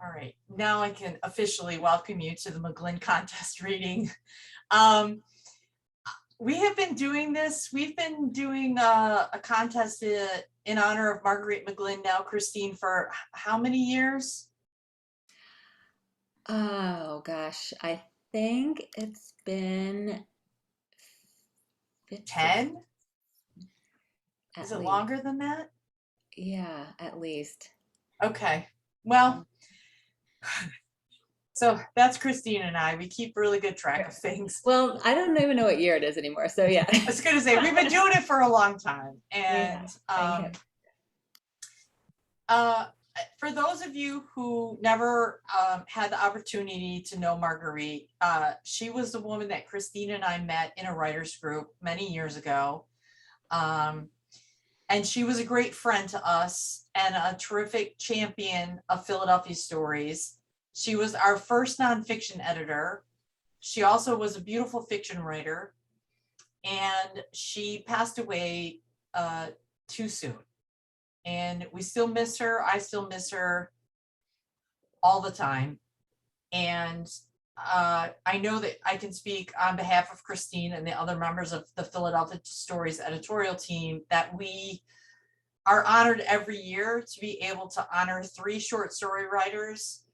All right, now I can officially welcome you to the McGlinn contest reading. Um, we have been doing this. We've been doing a contest in honor of Marguerite McGlinn, now Christine, for how many years? Oh gosh, I think it's been fifth, sixth, 10? Is at it least. longer than that? Yeah, at least. Okay. Well, so that's Christine and I. We keep really good track of things. Well, I don't even know what year it is anymore. So yeah. I was going to say, we've been doing it for a long time. We And have. Thank you. uh, for those of you who never had the opportunity to know Marguerite, she was the woman that Christine and I met in a writers group many years ago. Um, and she was a great friend to us and a terrific champion of Philadelphia stories. She was our first nonfiction editor. She also was a beautiful fiction writer, and she passed away too soon. And we still miss her. I still miss her all the time. And I know that I can speak on behalf of Christine and the other members of the Philadelphia Stories editorial team that we are honored every year to be able to honor 3 short story writers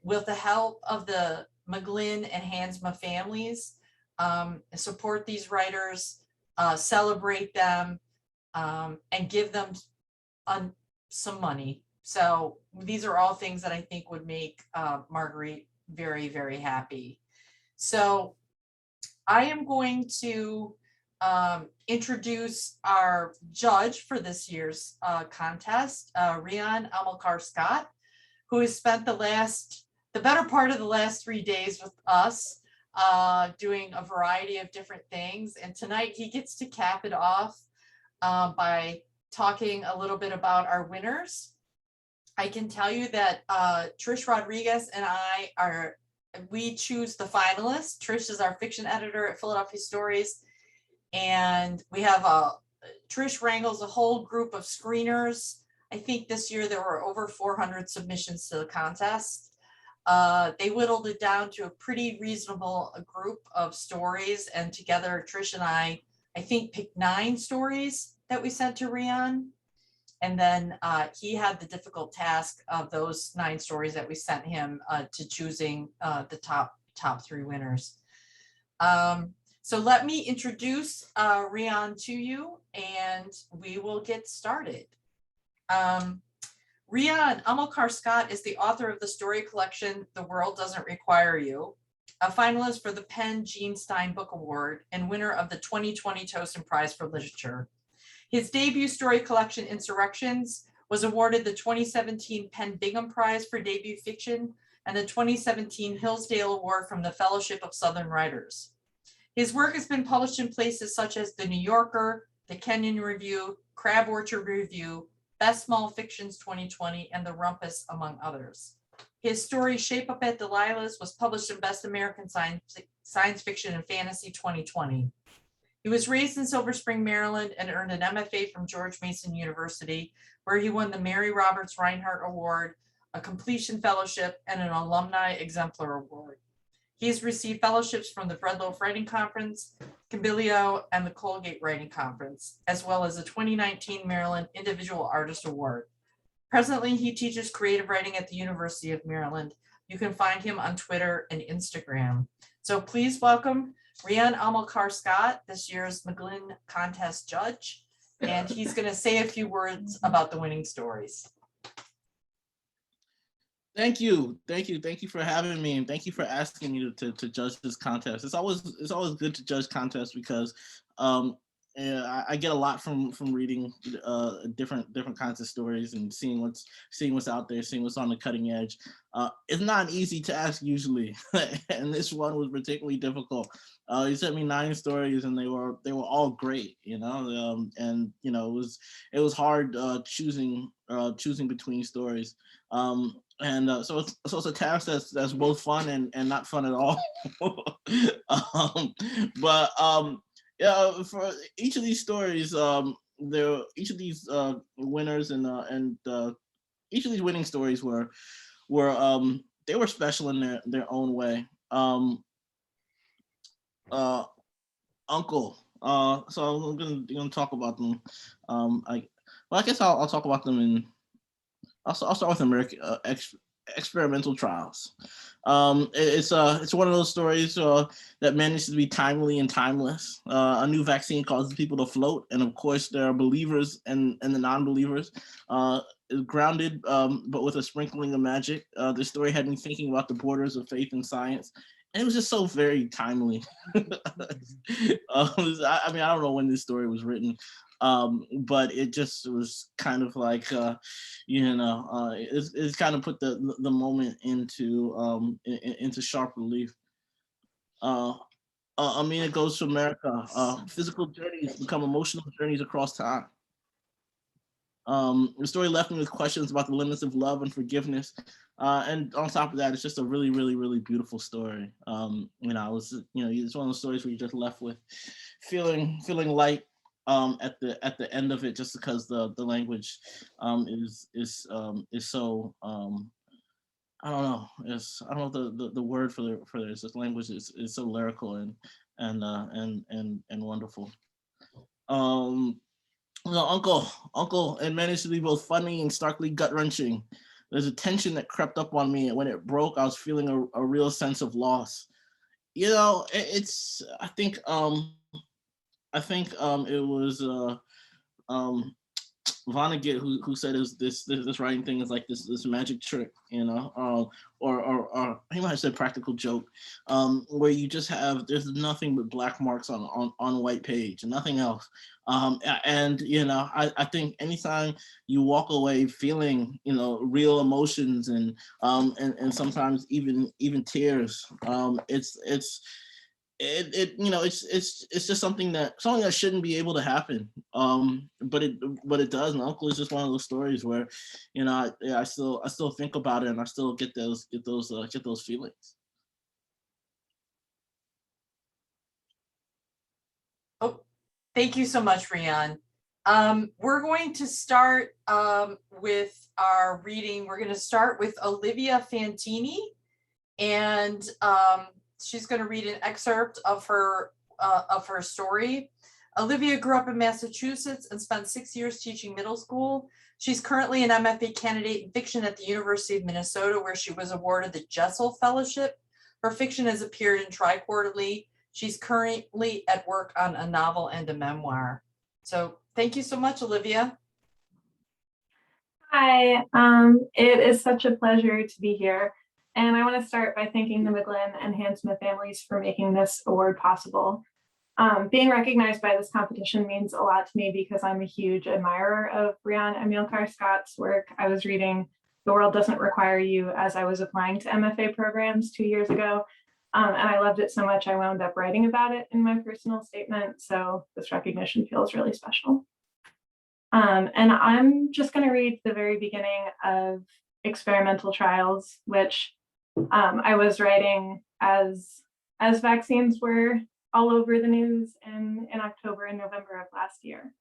with the help of the McGlinn and Hansma families. Support these writers, celebrate them, and give them some money. So these are all things that I think would make Marguerite very, very happy. So I am going to introduce our judge for this year's contest, Rian Amilcar Scott, who has spent the better part of the last 3 days with us, doing a variety of different things. And tonight he gets to cap it off by talking a little bit about our winners. I can tell you that Trish Rodriguez and we choose the finalists. Trish is our fiction editor at Philadelphia Stories, and we have Trish wrangles a whole group of screeners. I think this year there were over 400 submissions to the contest. They whittled it down to a pretty reasonable group of stories, and together Trish and I think picked 9 stories that we sent to Rian. And then he had the difficult task of those 9 stories that we sent him to choosing the top 3 winners. So let me introduce Rian to you, and we will get started. Rian Amilcar Scott is the author of the story collection The World Doesn't Require You, a finalist for the Penn Gene Stein Book Award, and winner of the 2020 Towson Prize for Literature. His debut story collection, Insurrections, was awarded the 2017 Penn Bingham Prize for debut fiction and the 2017 Hillsdale Award from the Fellowship of Southern Writers. His work has been published in places such as The New Yorker, The Kenyon Review, Crab Orchard Review, Best Small Fictions 2020, and The Rumpus, among others. His story, Shape Up at Delilah's, was published in Best American Science Fiction and Fantasy 2020. He was raised in Silver Spring, Maryland, and earned an MFA from George Mason University, where he won the Mary Roberts Reinhardt Award, a completion fellowship, and an alumni exemplar award. He has received fellowships from the Breadloaf Writing Conference, Cambilio, and the Colgate Writing Conference, as well as the 2019 Maryland Individual Artist Award. Presently, he teaches creative writing at the University of Maryland. You can find him on Twitter and Instagram. So please welcome Rian Amilcar Scott, this year's McGlinn contest judge, and he's going to say a few words about the winning stories. Thank you for having me, and thank you for asking me to judge this contest. It's always good to judge contests because I get a lot from reading different kinds of stories and seeing what's out there, seeing what's on the cutting edge. It's not an easy task usually, and this one was particularly difficult. He sent me 9 stories, and they were all great, and it was hard choosing between stories. So it's a task that's both fun and not fun at all. For each of these stories, each of these winners and each of these winning stories were were they were special in their own way. Uncle. So I'm gonna talk about them. I guess I'll talk about them in. I'll start with American experimental trials. It's one of those stories that manages to be timely and timeless. A new vaccine causes people to float, and of course there are believers and the non-believers. Grounded, but with a sprinkling of magic. The story had me thinking about the borders of faith and science, and it was just so very timely. I mean, I don't know when this story was written, but it just was kind of like, it's kind of put the moment into sharp relief. Amina Goes to America. Physical journeys become emotional journeys across time. The story left me with questions about the limits of love and forgiveness. And on top of that, it's just a really, really, really beautiful story. It's one of those stories where you're just left with feeling light at the end of it, just because the language is so I don't know. I don't know the word for this. This language is so lyrical and wonderful. Uncle, it managed to be both funny and starkly gut-wrenching. There's a tension that crept up on me, and when it broke, I was feeling a real sense of loss. I think it was Vonnegut who said this writing thing is like this magic trick, or he might have said practical joke, where you just there's nothing but black marks on white page and nothing else. I think anytime you walk away feeling real emotions and sometimes even tears, it's just something that shouldn't be able to happen, but it does. And Uncle is just one of those stories where I still think about it, and I still get those feelings. Oh, thank you so much, Rian. We're going to start with our reading. We're going to start with Olivia Fantini, and she's going to read an excerpt of her story. Olivia grew up in Massachusetts and spent 6 years teaching middle school. She's currently an MFA candidate in fiction at the University of Minnesota, where she was awarded the Jessel Fellowship. Her fiction has appeared in Tri-Quarterly. She's currently at work on a novel and a memoir. So thank you so much, Olivia. Hi, it is such a pleasure to be here. And I want to start by thanking the McGlinn and Hansmith families for making this award possible. Being recognized by this competition means a lot to me because I'm a huge admirer of Brianne Amilcar Scott's work. I was reading The World Doesn't Require You as I was applying to MFA programs 2 years ago. And I loved it so much I wound up writing about it in my personal statement. So this recognition feels really special. And I'm just going to read the very beginning of Experimental Trials, which I was writing as vaccines were all over the news in October and November of last year.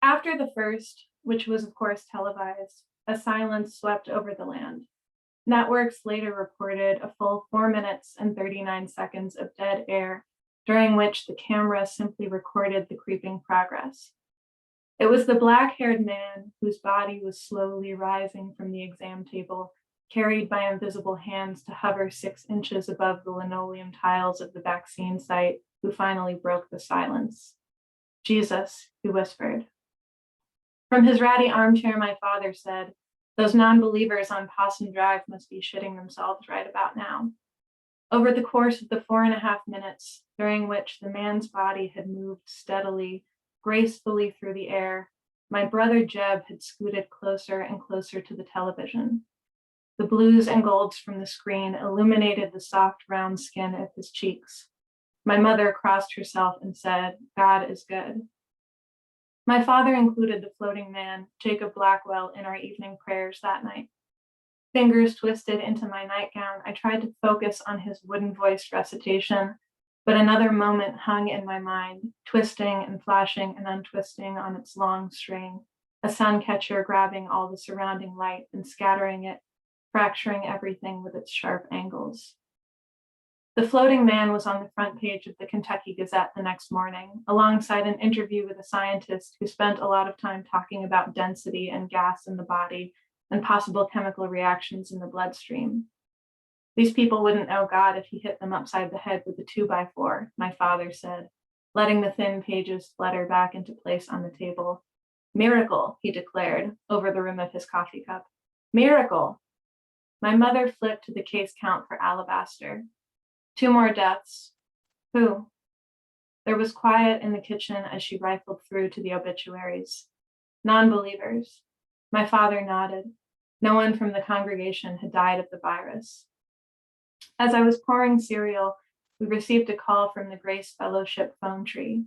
After the first, which was of course televised, a silence swept over the land. Networks later reported a full 4 minutes and 39 seconds of dead air, during which the camera simply recorded the creeping progress. It was the black-haired man whose body was slowly rising from the exam table, carried by invisible hands to hover 6 inches above the linoleum tiles of the vaccine site, who finally broke the silence. Jesus, he whispered. From his ratty armchair, my father said, "Those non-believers on Possum Drive must be shitting themselves right about now." Over the course of the 4.5 minutes, during which the man's body had moved steadily, gracefully through the air, my brother Jeb had scooted closer and closer to the television. The blues and golds from the screen illuminated the soft, round skin of his cheeks. My mother crossed herself and said, "God is good." My father included the floating man, Jacob Blackwell, in our evening prayers that night. Fingers twisted into my nightgown, I tried to focus on his wooden-voiced recitation, but another moment hung in my mind, twisting and flashing and untwisting on its long string. a sun catcher grabbing all the surrounding light and scattering it, fracturing everything with its sharp angles. The floating man was on the front page of the Kentucky Gazette the next morning, alongside an interview with a scientist who spent a lot of time talking about density and gas in the body and possible chemical reactions in the bloodstream. These people wouldn't know God if he hit them upside the head with a 2x4, my father said, letting the thin pages flutter back into place on the table. Miracle, he declared over the rim of his coffee cup. Miracle. My mother flipped to the case count for Alabaster. 2 more deaths. Who? There was quiet in the kitchen as she rifled through to the obituaries. Non-believers. My father nodded. No one from the congregation had died of the virus. As I was pouring cereal, we received a call from the Grace Fellowship phone tree.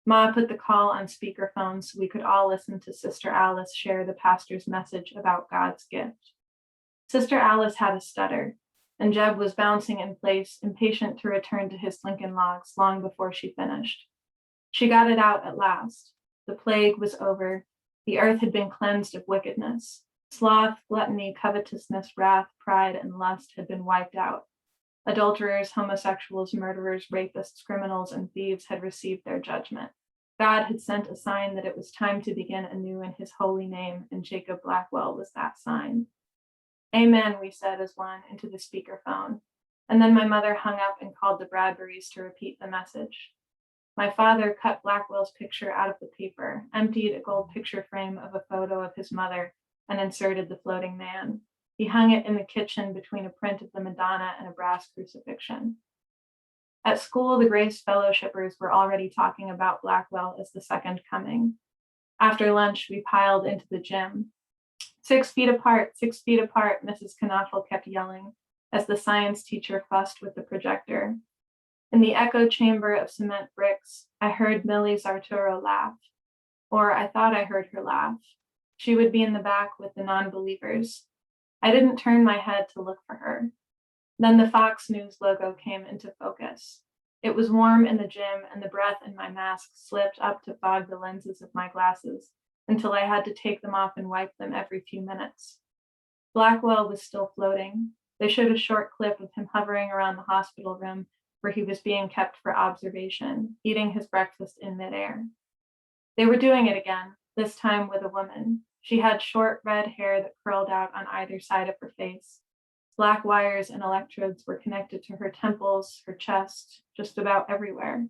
Ma put the call on speakerphone so we could all listen to Sister Alice share the pastor's message about God's gift. Sister Alice had a stutter, and Jeb was bouncing in place, impatient to return to his Lincoln Logs long before she finished. She got it out at last. The plague was over. The earth had been cleansed of wickedness. Sloth, gluttony, covetousness, wrath, pride, and lust had been wiped out. Adulterers, homosexuals, murderers, rapists, criminals, and thieves had received their judgment. God had sent a sign that it was time to begin anew in his holy name, and Jacob Blackwell was that sign. Amen, we said as one into the speakerphone. And then my mother hung up and called the Bradburys to repeat the message. My father cut Blackwell's picture out of the paper, emptied a gold picture frame of a photo of his mother, and inserted the floating man. He hung it in the kitchen between a print of the Madonna and a brass crucifixion. At school, the Grace Fellowshippers were already talking about Blackwell as the second coming. After lunch, we piled into the gym. 6 feet apart, Mrs. Knaufel kept yelling as the science teacher fussed with the projector. In the echo chamber of cement bricks, I heard Millie Zarturo laugh, or I thought I heard her laugh. She would be in the back with the non-believers. I didn't turn my head to look for her. Then the Fox News logo came into focus. It was warm in the gym, and the breath in my mask slipped up to fog the lenses of my glasses until I had to take them off and wipe them every few minutes. Blackwell was still floating. They showed a short clip of him hovering around the hospital room where he was being kept for observation, eating his breakfast in midair. They were doing it again, this time with a woman. She had short red hair that curled out on either side of her face. Black wires and electrodes were connected to her temples, her chest, just about everywhere.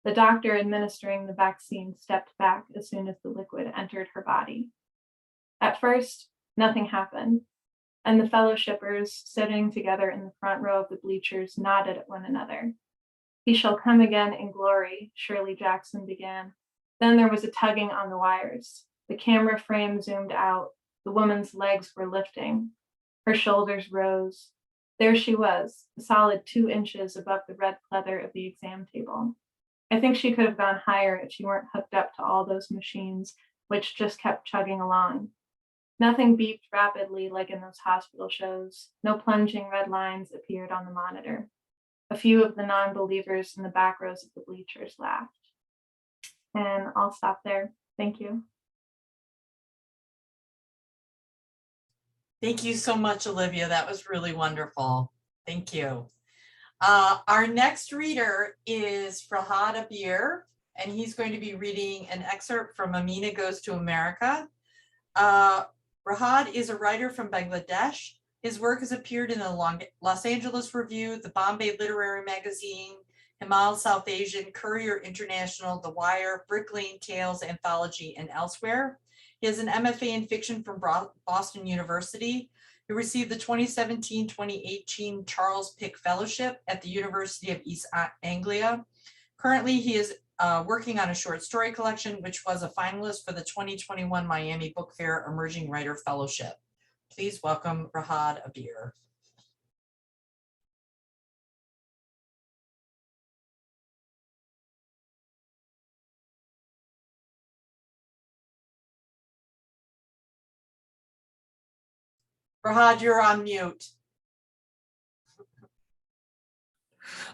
The doctor administering the vaccine stepped back as soon as the liquid entered her body. At first, nothing happened, and the fellowshippers sitting together in the front row of the bleachers nodded at one another. He shall come again in glory, Shirley Jackson began. Then there was a tugging on the wires. The camera frame zoomed out. The woman's legs were lifting. Her shoulders rose. There she was, a solid 2 inches above the red pleather of the exam table. I think she could have gone higher if she weren't hooked up to all those machines, which just kept chugging along. Nothing beeped rapidly like in those hospital shows. No plunging red lines appeared on the monitor. A few of the non-believers in the back rows of the bleachers laughed. And I'll stop there. Thank you. Thank you so much, Olivia. That was really wonderful. Thank you. Our next reader is Farhad Abir, and he's going to be reading an excerpt from Amina Goes to America. Farhad is a writer from Bangladesh. His work has appeared in the Los Angeles Review, the Bombay Literary Magazine, Himal South Asian, Courier International, The Wire, Brick Lane Tales Anthology, and elsewhere. He has an MFA in fiction from Boston University. He received the 2017-2018 Charles Pick Fellowship at the University of East Anglia. Currently, he is working on a short story collection, which was a finalist for the 2021 Miami Book Fair Emerging Writer Fellowship. Please welcome Farhad Abir. Farhad, you're on mute.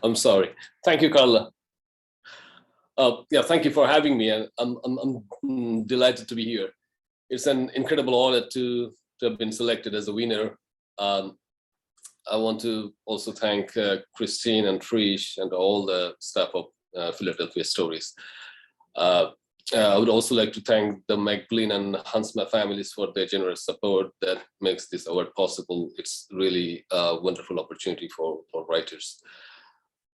I'm sorry. Thank you, Carla. Yeah, thank you for having me. I'm delighted to be here. It's an incredible honor to have been selected as a winner. I want to also thank Christine and Trish and all the staff of Philadelphia Stories. I would also like to thank the McGlinn and Hansma families for their generous support that makes this award possible. It's really a wonderful opportunity for writers.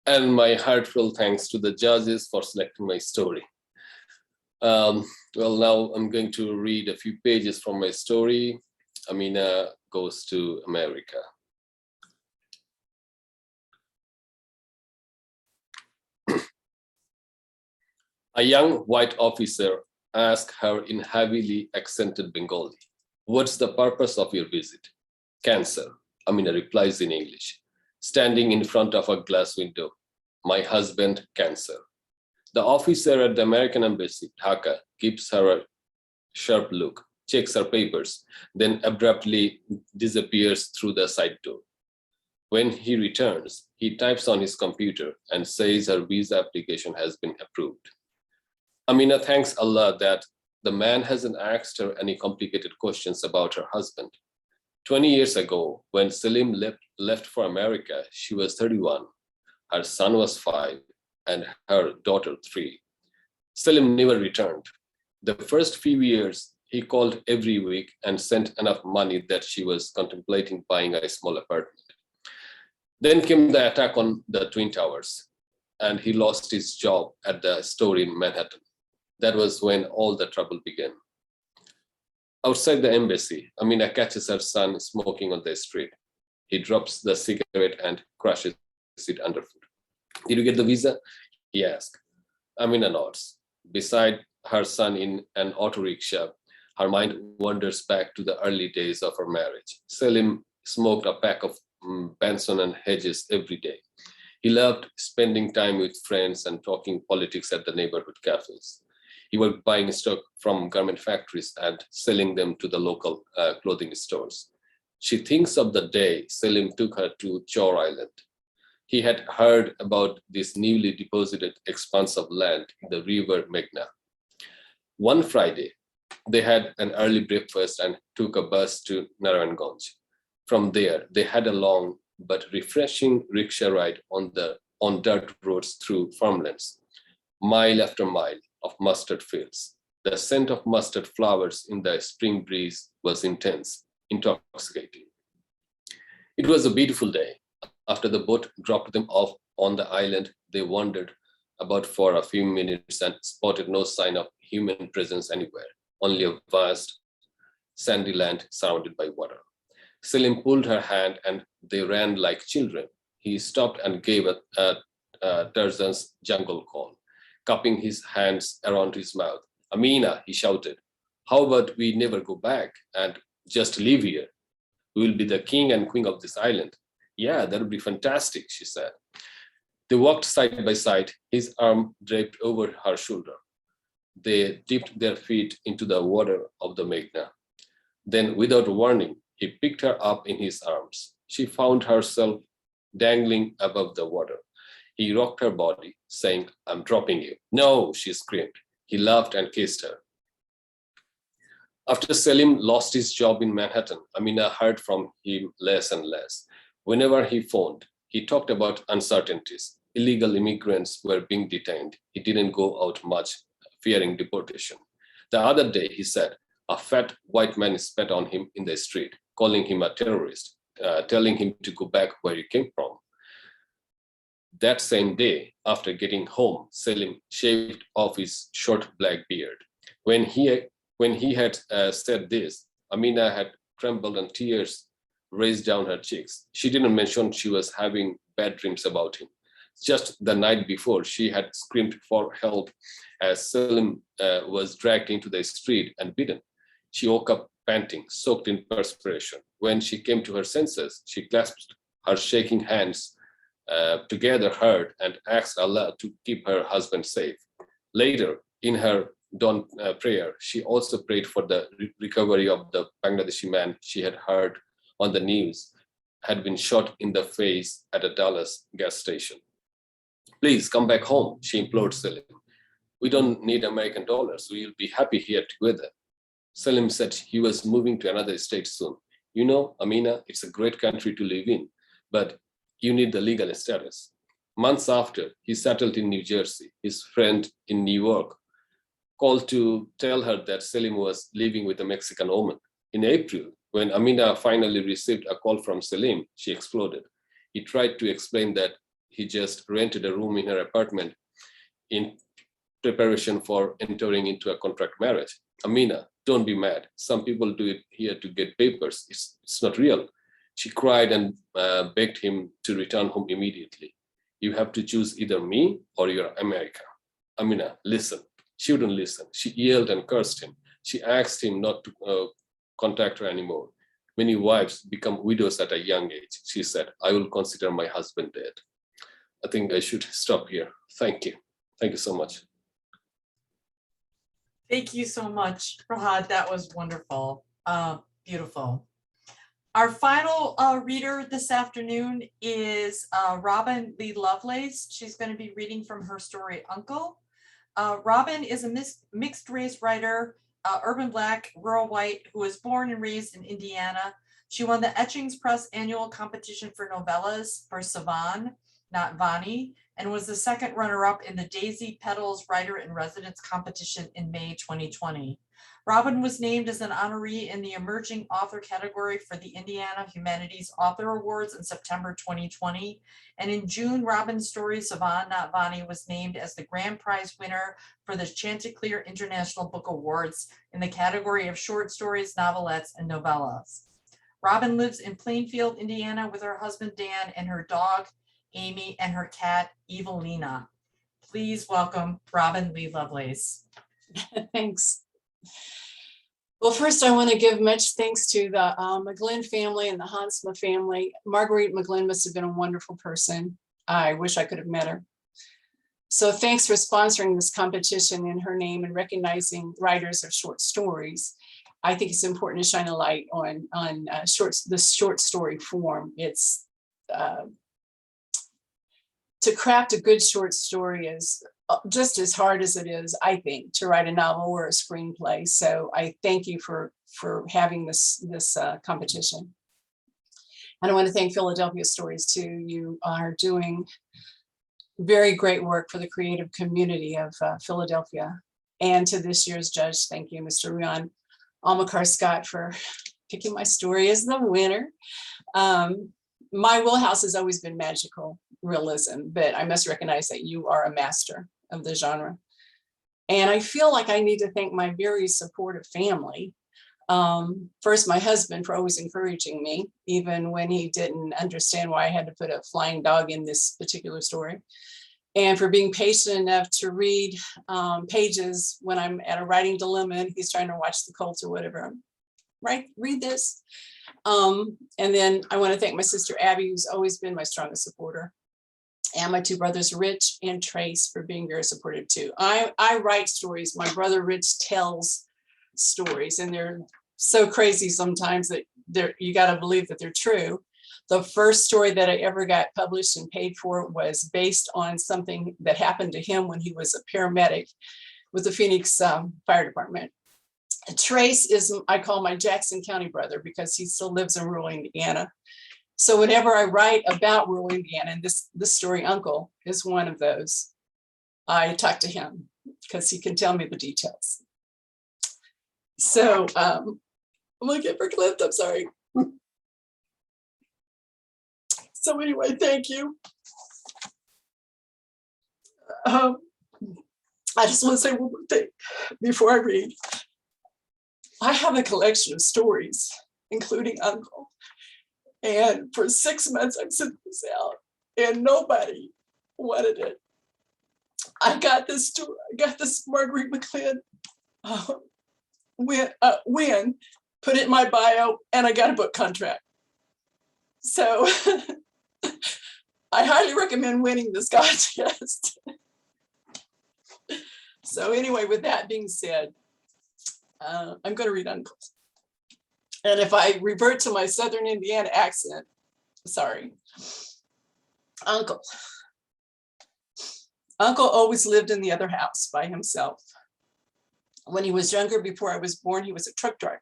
And my heartfelt thanks to the judges for selecting my story. Well, now I'm going to read a few pages from my story. Amina Goes to America. A young white officer asked her in heavily accented Bengali, "What's the purpose of your visit?" "Cancer," Amina replies in English, standing in front of a glass window. "My husband, cancer." The officer at the American Embassy, Dhaka, gives her a sharp look, checks her papers, then abruptly disappears through the side door. When he returns, he types on his computer and says her visa application has been approved. Amina thanks Allah that the man hasn't asked her any complicated questions about her husband. 20 years ago, when Selim left for America, she was 31. Her son was 5 and her daughter 3. Selim never returned. The first few years, he called every week and sent enough money that she was contemplating buying a small apartment. Then came the attack on the Twin Towers, and he lost his job at the store in Manhattan. That was when all the trouble began. Outside the embassy, Amina catches her son smoking on the street. He drops the cigarette and crushes it underfoot. "Did you get the visa?" he asks. Amina nods. Beside her son in an auto rickshaw, her mind wanders back to the early days of her marriage. Selim smoked a pack of Benson and Hedges every day. He loved spending time with friends and talking politics at the neighborhood cafes. He worked buying stock from garment factories and selling them to the local clothing stores. She thinks of the day Selim took her to Chor Island. He had heard about this newly deposited expanse of land in the river Meghna. One Friday, they had an early breakfast and took a bus to Narayanganj. From there, they had a long but refreshing rickshaw ride on dirt roads through farmlands, mile after mile of mustard fields. The scent of mustard flowers in the spring breeze was intense, intoxicating. It was a beautiful day. After the boat dropped them off on the island, they wandered about for a few minutes and spotted no sign of human presence anywhere, only a vast sandy land surrounded by water. Selim pulled her hand and they ran like children. He stopped and gave Tarzan's jungle call, cupping his hands around his mouth. "Amina," he shouted, "how about we never go back and just live here? We will be the king and queen of this island." "Yeah, that would be fantastic," she said. They walked side by side, his arm draped over her shoulder. They dipped their feet into the water of the Meghna. Then, without warning, he picked her up in his arms. She found herself dangling above the water. He rocked her body, saying, "I'm dropping you." "No," she screamed. He laughed and kissed her. After Selim lost his job in Manhattan, Amina heard from him less and less. Whenever he phoned, he talked about uncertainties. Illegal immigrants were being detained. He didn't go out much, fearing deportation. The other day, he said, a fat white man spat on him in the street, calling him a terrorist, telling him to go back where he came from. That same day, after getting home, Selim shaved off his short black beard. When he had said this, Amina had trembled and tears raced down her cheeks. She didn't mention she was having bad dreams about him. Just the night before, she had screamed for help as Selim was dragged into the street and beaten. She woke up panting, soaked in perspiration. When she came to her senses, she clasped her shaking hands together hard and asked Allah to keep her husband safe. Later, in her dawn prayer, she also prayed for the recovery of the Bangladeshi man she had heard on the news had been shot in the face at a Dallas gas station. "Please come back home," she implored Selim. "We don't need American dollars. We will be happy here together." Selim said he was moving to another state soon. You know, Amina, it's a great country to live in, but you need the legal status. Months after, he settled in New Jersey. His friend in New York called to tell her that Selim was living with a Mexican woman. In April, when Amina finally received a call from Selim, she exploded. He tried to explain that he just rented a room in her apartment in preparation for entering into a contract marriage. Amina, don't be mad. Some people do it here to get papers. It's not real. She cried and begged him to return home immediately. You have to choose either me or your America. Amina, listen. She wouldn't listen. She yelled and cursed him. She asked him not to contact her anymore. Many wives become widows at a young age. She said, I will consider my husband dead. I think I should stop here. Thank you. Thank you so much. Thank you so much, Rahad. That was wonderful. Beautiful. Our final reader this afternoon is Robin Lee Lovelace. She's going to be reading from her story, Uncle. Robin is a mixed race writer, urban Black, rural white, who was born and raised in Indiana. She won the Etchings Press annual competition for novellas for Savan, not Vani, and was the second runner-up in the Daisy Petals Writer in Residence competition in May 2020. Robin was named as an honoree in the Emerging Author category for the Indiana Humanities Author Awards in September 2020. And in June, Robin's story, Savan, Not Vani, was named as the grand prize winner for the Chanticleer International Book Awards in the category of short stories, novelettes, and novellas. Robin lives in Plainfield, Indiana with her husband, Dan, and her dog, Amy, and her cat, Evelina. Please welcome Robin Lee Lovelace. Thanks. Well, first, I want to give much thanks to the McGlinn family and the Hansma family. Marguerite McGlinn must have been a wonderful person. I wish I could have met her. So thanks for sponsoring this competition in her name and recognizing writers of short stories. I think it's important to shine a light on the short story form. It's to craft a good short story is just as hard as it is, I think, to write a novel or a screenplay. So I thank you for having this competition. And I want to thank Philadelphia Stories too. You are doing very great work for the creative community of Philadelphia. And to this year's judge, thank you, Mr. Rian Almacar-Scott, for picking my story as the winner. My wheelhouse has always been magical realism, but I must recognize that you are a master of the genre. And I feel like I need to thank my very supportive family. First, my husband for always encouraging me, even when he didn't understand why I had to put a flying dog in this particular story. And for being patient enough to read pages when I'm at a writing dilemma and he's trying to watch the Colts or whatever. Right, read this. And then I want to thank my sister Abby, who's always been my strongest supporter, and my two brothers Rich and Trace for being very supportive too. I write stories. My brother Rich tells stories, and they're so crazy sometimes that you got to believe that they're true. The first story that I ever got published and paid for was based on something that happened to him when he was a paramedic with the Phoenix Fire Department. Trace is, I call my Jackson County brother because he still lives in rural Indiana. So whenever I write about rural Indiana, and this story, Uncle, is one of those, I talk to him because he can tell me the details. So I'm gonna get verklempt, I'm sorry. So anyway, thank you. I just want to say one more thing before I read. I have a collection of stories, including Uncle. And for 6 months, I've sent this out and nobody wanted it. I got this story, I got this Marguerite McGlinn win, put it in my bio, and I got a book contract. So I highly recommend winning this contest. So anyway, with that being said, I'm going to read Uncle. And if I revert to my Southern Indiana accent, sorry. Uncle. Uncle always lived in the other house by himself. When he was younger, before I was born, he was a truck driver.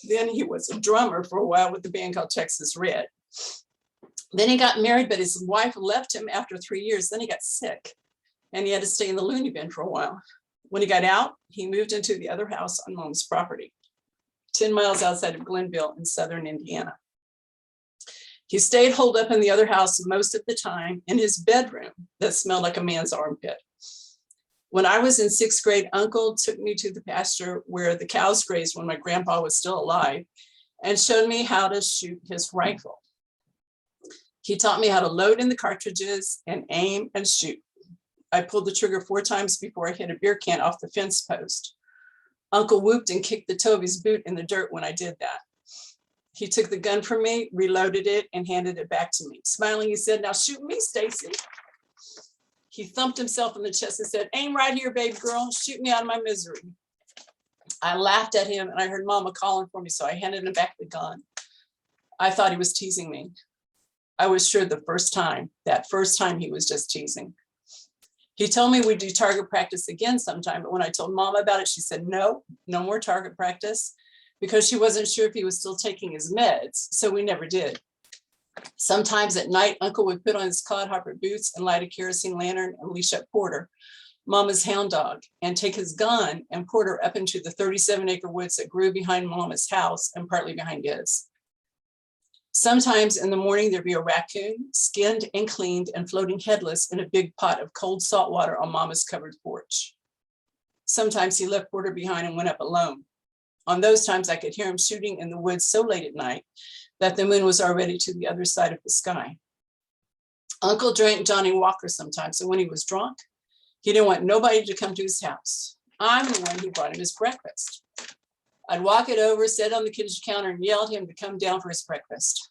Then he was a drummer for a while with the band called Texas Red. Then he got married, but his wife left him after 3 years. Then he got sick and he had to stay in the loony bin for a while. When he got out, he moved into the other house on Mom's property, 10 miles outside of Glenville in southern Indiana. He stayed holed up in the other house most of the time in his bedroom that smelled like a man's armpit. When I was in 6th grade, Uncle took me to the pasture where the cows grazed when my grandpa was still alive and showed me how to shoot his rifle. He taught me how to load in the cartridges and aim and shoot. I pulled the trigger 4 times before I hit a beer can off the fence post. Uncle whooped and kicked the toe of his boot in the dirt when I did that. He took the gun from me, reloaded it, and handed it back to me. Smiling, he said, "Now shoot me, Stacy." He thumped himself in the chest and said, "Aim right here, baby girl. Shoot me out of my misery." I laughed at him and I heard Mama calling for me, so I handed him back the gun. I thought he was teasing me. I was sure that first time he was just teasing. He told me we'd do target practice again sometime, but when I told Mama about it, she said, no more target practice, because she wasn't sure if he was still taking his meds, so we never did. Sometimes at night, Uncle would put on his clodhopper boots and light a kerosene lantern and leash up Porter, Mama's hound dog, and take his gun and Porter up into the 37-acre woods that grew behind Mama's house and partly behind his. Sometimes in the morning, there'd be a raccoon, skinned and cleaned and floating headless in a big pot of cold salt water on Mama's covered porch. Sometimes he left Porter behind and went up alone. On those times, I could hear him shooting in the woods so late at night that the moon was already to the other side of the sky. Uncle drank Johnny Walker sometimes, so when he was drunk, he didn't want nobody to come to his house. I'm the one who brought him his breakfast. I'd walk it over, sit on the kitchen counter, and yell at him to come down for his breakfast.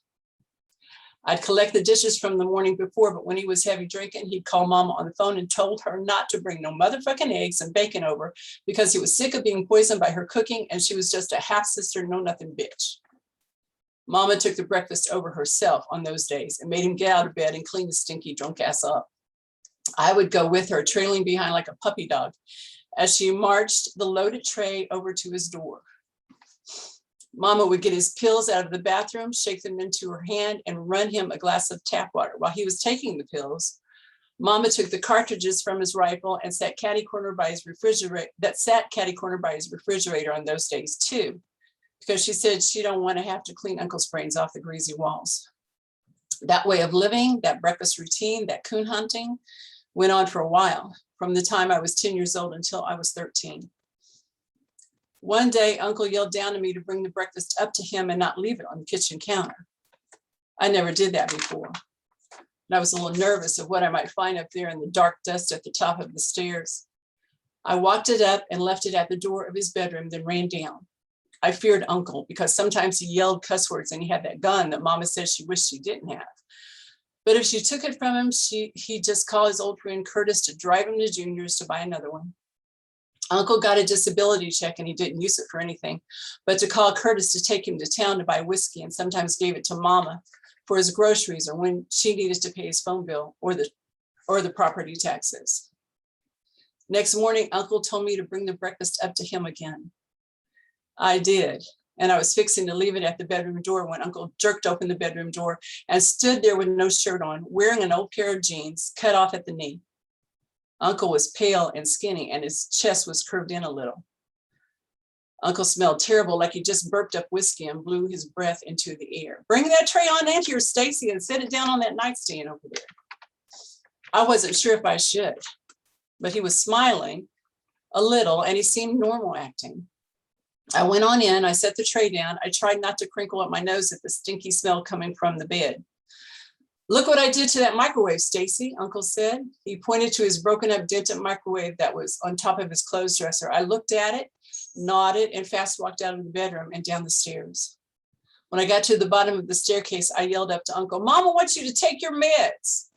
I'd collect the dishes from the morning before, but when he was heavy drinking, he'd call Mama on the phone and told her not to bring no motherfucking eggs and bacon over because he was sick of being poisoned by her cooking and she was just a half-sister, know-nothing bitch. Mama took the breakfast over herself on those days and made him get out of bed and clean the stinky drunk ass up. I would go with her, trailing behind like a puppy dog as she marched the loaded tray over to his door. Mama would get his pills out of the bathroom, shake them into her hand, and run him a glass of tap water. While he was taking the pills, Mama took the cartridges from his rifle and sat catty-corner by his refrigerator. On those days too, because she said she don't want to have to clean Uncle's brains off the greasy walls. That way of living, that breakfast routine, that coon hunting went on for a while, from the time I was 10 years old until I was 13. One day, Uncle yelled down to me to bring the breakfast up to him and not leave it on the kitchen counter. I never did that before. And I was a little nervous of what I might find up there in the dark dust at the top of the stairs. I walked it up and left it at the door of his bedroom, then ran down. I feared Uncle because sometimes he yelled cuss words and he had that gun that Mama said she wished she didn't have. But if she took it from him, he'd just call his old friend Curtis to drive him to Junior's to buy another one. Uncle got a disability check and he didn't use it for anything, but to call Curtis to take him to town to buy whiskey, and sometimes gave it to Mama for his groceries or when she needed to pay his phone bill or the property taxes. Next morning, Uncle told me to bring the breakfast up to him again. I did, and I was fixing to leave it at the bedroom door when Uncle jerked open the bedroom door and stood there with no shirt on, wearing an old pair of jeans cut off at the knee. Uncle was pale and skinny and his chest was curved in a little. Uncle smelled terrible, like he just burped up whiskey and blew his breath into the air. "Bring that tray on in here, Stacy, and set it down on that nightstand over there." I wasn't sure if I should, but he was smiling a little and he seemed normal acting. I went on in, I set the tray down. I tried not to crinkle up my nose at the stinky smell coming from the bed. "Look what I did to that microwave, Stacy," Uncle said. He pointed to his broken up dented microwave that was on top of his clothes dresser. I looked at it, nodded, and fast walked out of the bedroom and down the stairs. When I got to the bottom of the staircase, I yelled up to Uncle, "Mama wants you to take your meds."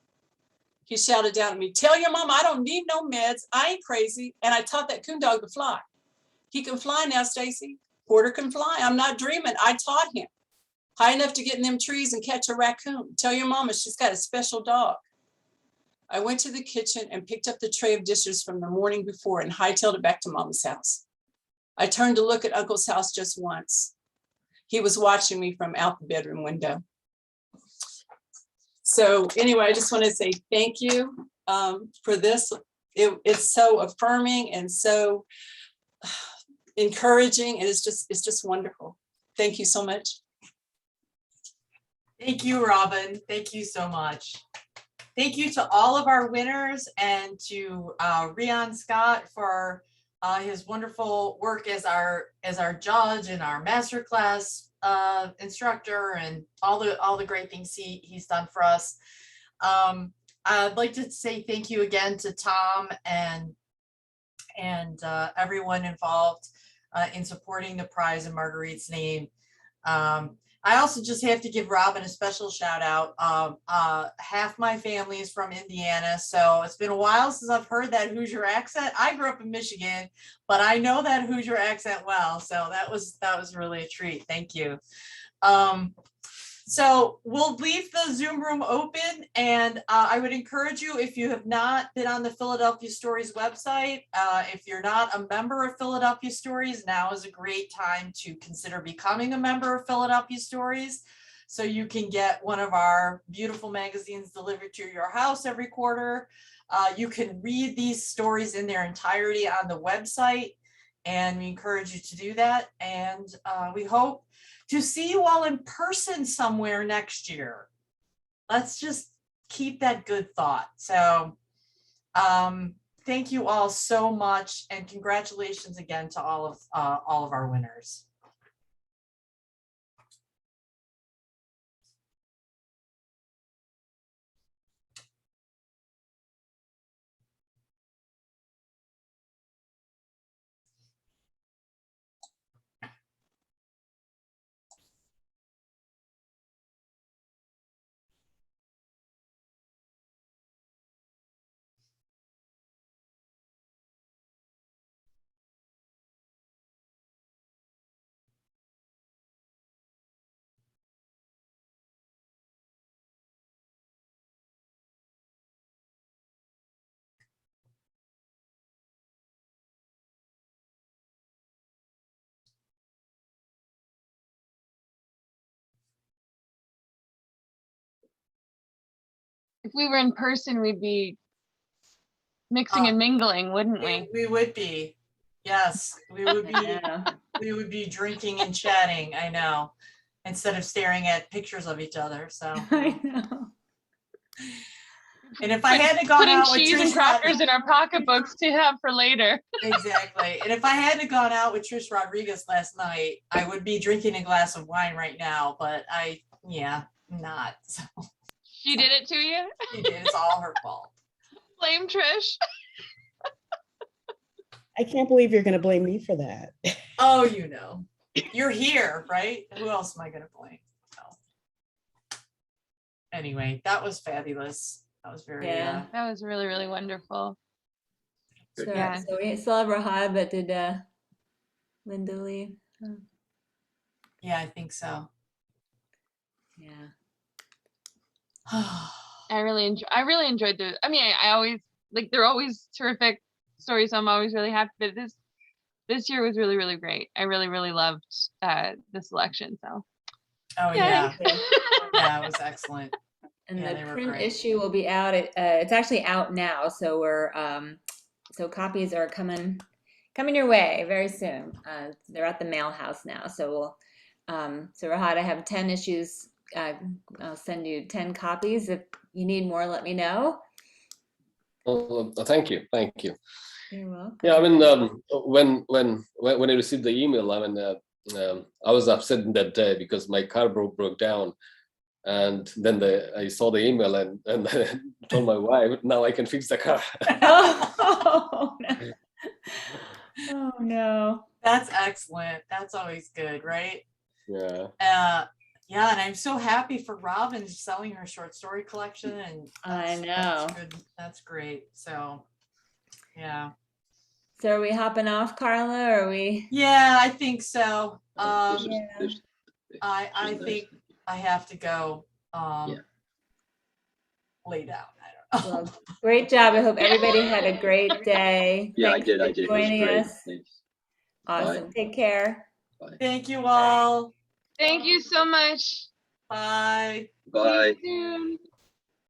He shouted down at me, "Tell your mama I don't need no meds. I ain't crazy. And I taught that coon dog to fly. He can fly now, Stacy. Porter can fly. I'm not dreaming. I taught him. High enough to get in them trees and catch a raccoon. Tell your mama she's got a special dog." I went to the kitchen and picked up the tray of dishes from the morning before and hightailed it back to Mama's house. I turned to look at Uncle's house just once. He was watching me from out the bedroom window. So anyway, I just want to say thank you for this. It's so affirming and so encouraging, and it's just wonderful. Thank you so much. Thank you, Robin. Thank you so much. Thank you to all of our winners and to Rion Scott for his wonderful work as our judge and our masterclass instructor, and all the great things he's done for us. I'd like to say thank you again to Tom and everyone involved in supporting the prize in Marguerite's name. I also just have to give Robin a special shout out. Half my family is from Indiana, so it's been a while since I've heard that Hoosier accent. I grew up in Michigan, but I know that Hoosier accent well, so that was really a treat. Thank you. So we'll leave the Zoom room open, and I would encourage you, if you have not been on the Philadelphia Stories website, if you're not a member of Philadelphia Stories, now is a great time to consider becoming a member of Philadelphia Stories, so you can get one of our beautiful magazines delivered to your house every quarter. You can read these stories in their entirety on the website, and we encourage you to do that. And we hope to see you all in person somewhere next year. Let's just keep that good thought. So thank you all so much, and congratulations again to all of our winners. If we were in person, we'd be mixing and mingling, wouldn't we? We would be. Yes, we would be. Yeah. We would be drinking and chatting. I know, instead of staring at pictures of each other. So, I know. and if I hadn't gone Putting out with cheese and Trish crackers in our pocketbooks to have for later. exactly, and if I hadn't gone out with Trish Rodriguez last night, I would be drinking a glass of wine right now. But not. So She did it to you? she did. It's all her fault. Blame Trish. I can't believe you're going to blame me for that. Oh, you're here, right? Who else am I going to blame? So, anyway, that was fabulous. That was very. Yeah. That was really, really wonderful. So, Yeah. so we still have Rahad, but did Linda leave? Oh, Yeah, I think so. yeah. I really enjoyed the. I mean, I always like. They're always terrific stories. So I'm always really happy. But this year was really, really great. I really, really loved the selection. So. Oh Yay. yeah, yeah, it was excellent. And Yeah, the they were print great. issue will be out. It's actually out now, so we're so copies are coming your way very soon. They're at the mail house now, so we'll so Rahad, I have 10 issues. I'll send you 10 copies. If you need more, let me know. Oh, thank you. You're welcome. Yeah, I mean, when I received the email, I mean, I was upset that day because my car broke down, and then I saw the email and I told my wife, now I can fix the car. Oh, no. Oh no. That's excellent. That's always good, right? Yeah. Yeah, and I'm so happy for Robin selling her short story collection, and I know. that's good. That's great. So, yeah. So are we hopping off, Carla, or are we? Yeah, I think so. Yeah. I think I have to go Yeah. lay down. I don't Well, great job. I hope everybody had a great day. Yeah, Thanks I did. for It was joining great. us. Thanks. Awesome. Take care. Bye. Thank you all. Thank you so much. Bye. See Bye. you soon.